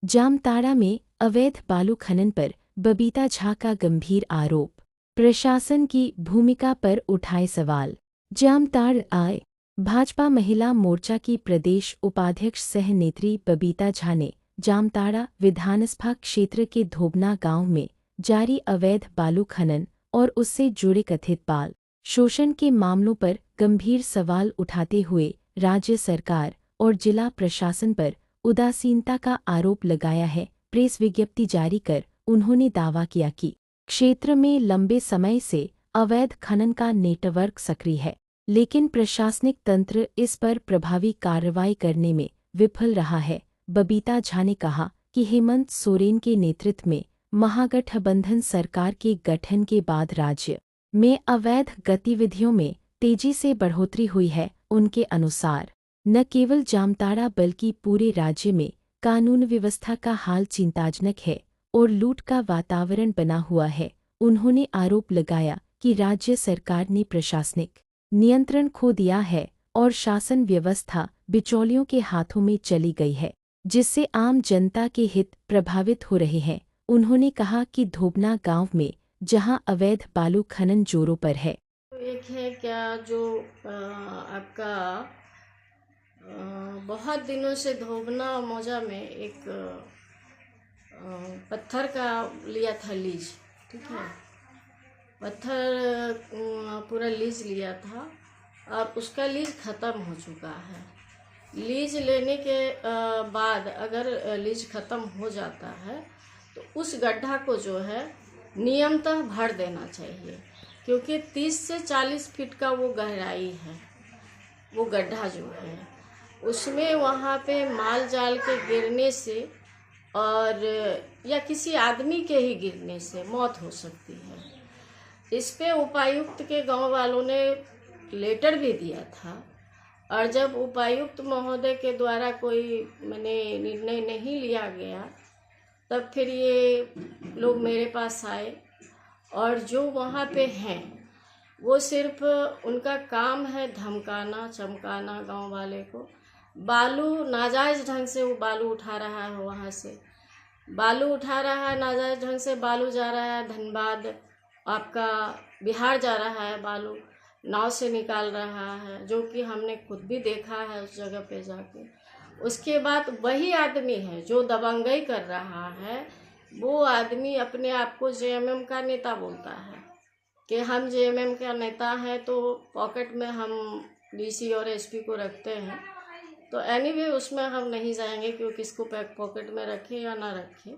जामताड़ा में अवैध बालू खनन पर बबीता झा का गंभीर आरोप। प्रशासन की भूमिका पर उठाए सवाल। जामताड़ आए भाजपा महिला मोर्चा की प्रदेश उपाध्यक्ष सह नेत्री बबीता झा ने जामताड़ा विधानसभा क्षेत्र के धोबना गांव में जारी अवैध बालू खनन और उससे जुड़े कथित बाल शोषण के मामलों पर गंभीर सवाल उठाते हुए राज्य सरकार और जिला प्रशासन पर उदासीनता का आरोप लगाया है। प्रेस विज्ञप्ति जारी कर उन्होंने दावा किया कि क्षेत्र में लंबे समय से अवैध खनन का नेटवर्क सक्रिय है, लेकिन प्रशासनिक तंत्र इस पर प्रभावी कार्रवाई करने में विफल रहा है। बबीता झा ने कहा कि हेमंत सोरेन के नेतृत्व में महागठबंधन सरकार के गठन के बाद राज्य में अवैध गतिविधियों में तेजी से बढ़ोतरी हुई है। उनके अनुसार न केवल जामताड़ा बल्कि पूरे राज्य में कानून व्यवस्था का हाल चिंताजनक है और लूट का वातावरण बना हुआ है। उन्होंने आरोप लगाया कि राज्य सरकार ने प्रशासनिक नियंत्रण खो दिया है और शासन व्यवस्था बिचौलियों के हाथों में चली गई है, जिससे आम जनता के हित प्रभावित हो रहे हैं। उन्होंने कहा कि धोबना गांव में जहां अवैध बालू खनन जोरों पर है, एक है क्या जो आपका बहुत दिनों से धोबना मौजा में एक पत्थर का लिया था लीज, ठीक है। पत्थर पूरा लीज लिया था और उसका लीज ख़त्म हो चुका है। लीज लेने के बाद अगर लीज ख़त्म हो जाता है तो उस गड्ढा को जो है नियमतः भर देना चाहिए, क्योंकि 30 से 40 फीट का वो गहराई है। वो गड्ढा जो है उसमें वहाँ पे माल जाल के गिरने से और या किसी आदमी के ही गिरने से मौत हो सकती है। इस पे उपायुक्त के गांव वालों ने लेटर भी दिया था और जब उपायुक्त महोदय के द्वारा कोई निर्णय नहीं लिया गया तब फिर ये लोग मेरे पास आए और जो वहाँ पे हैं वो सिर्फ उनका काम है धमकाना चमकाना गांव वाले को। बालू नाजायज़ ढंग से वो बालू उठा रहा है, वहाँ से बालू उठा रहा है, नाजायज़ ढंग से बालू जा रहा है। धनबाद आपका बिहार जा रहा है, बालू नाव से निकाल रहा है, जो कि हमने खुद भी देखा है उस जगह पे जाके। उसके बाद वही आदमी है जो दबंगई कर रहा है, वो आदमी अपने आप को जेएमएम का नेता बोलता है कि हम जेएमएम का नेता हैं, तो पॉकेट में हम डीसी और एसपी को रखते हैं। तो एनीवे उसमें हम नहीं जाएंगे कि वो किसको पॉकेट में रखें या ना रखें,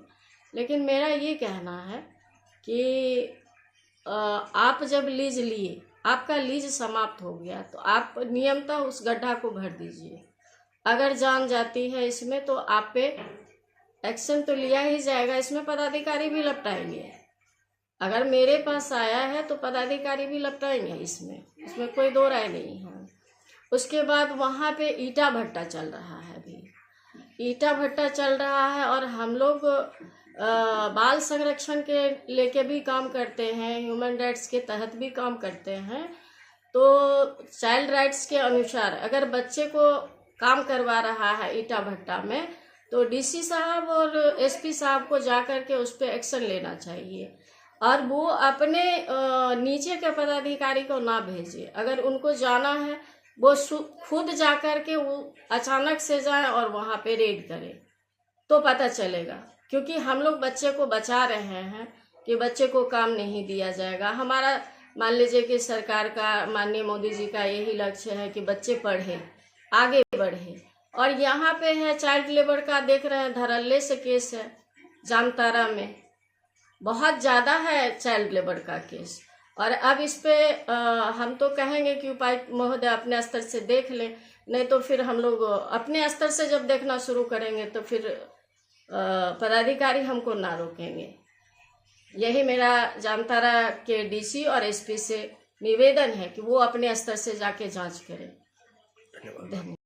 लेकिन मेरा ये कहना है कि आप जब लीज लिए, आपका लीज समाप्त हो गया, तो आप नियमतः उस गड्ढा को भर दीजिए। अगर जान जाती है इसमें तो आप पे एक्शन तो लिया ही जाएगा। इसमें पदाधिकारी भी लपटाएंगे। अगर मेरे पास आया है तो पदाधिकारी भी लपटाएंगे, इसमें कोई दो राय नहीं है। उसके बाद वहाँ पे ईटा भट्टा चल रहा है, अभी ईटा भट्टा चल रहा है और हम लोग बाल संरक्षण के लेके भी काम करते हैं, ह्यूमन राइट्स के तहत भी काम करते हैं। तो चाइल्ड राइट्स के अनुसार अगर बच्चे को काम करवा रहा है ईटा भट्टा में, तो डीसी साहब और एसपी साहब को जा कर के उस पर एक्शन लेना चाहिए और वो अपने नीचे के पदाधिकारी को ना भेजे। अगर उनको जाना है वो खुद जा कर के वो अचानक से जाए और वहाँ पे रेड करें तो पता चलेगा, क्योंकि हम लोग बच्चे को बचा रहे हैं कि बच्चे को काम नहीं दिया जाएगा। हमारा मान लीजिए कि सरकार का, माननीय मोदी जी का यही लक्ष्य है कि बच्चे पढ़े, आगे बढ़े, और यहाँ पे है चाइल्ड लेबर का, देख रहे हैं धड़ल्ले से केस है जामताड़ा में, बहुत ज़्यादा है चाइल्ड लेबर का केस। और अब इस पे हम तो कहेंगे कि उपायुक्त महोदय अपने स्तर से देख लें, नहीं तो फिर हम लोग अपने स्तर से जब देखना शुरू करेंगे तो फिर पदाधिकारी हमको ना रोकेंगे। यही मेरा जामताड़ा के डीसी और एसपी से निवेदन है कि वो अपने स्तर से जाके जांच करें। धन्यवाद।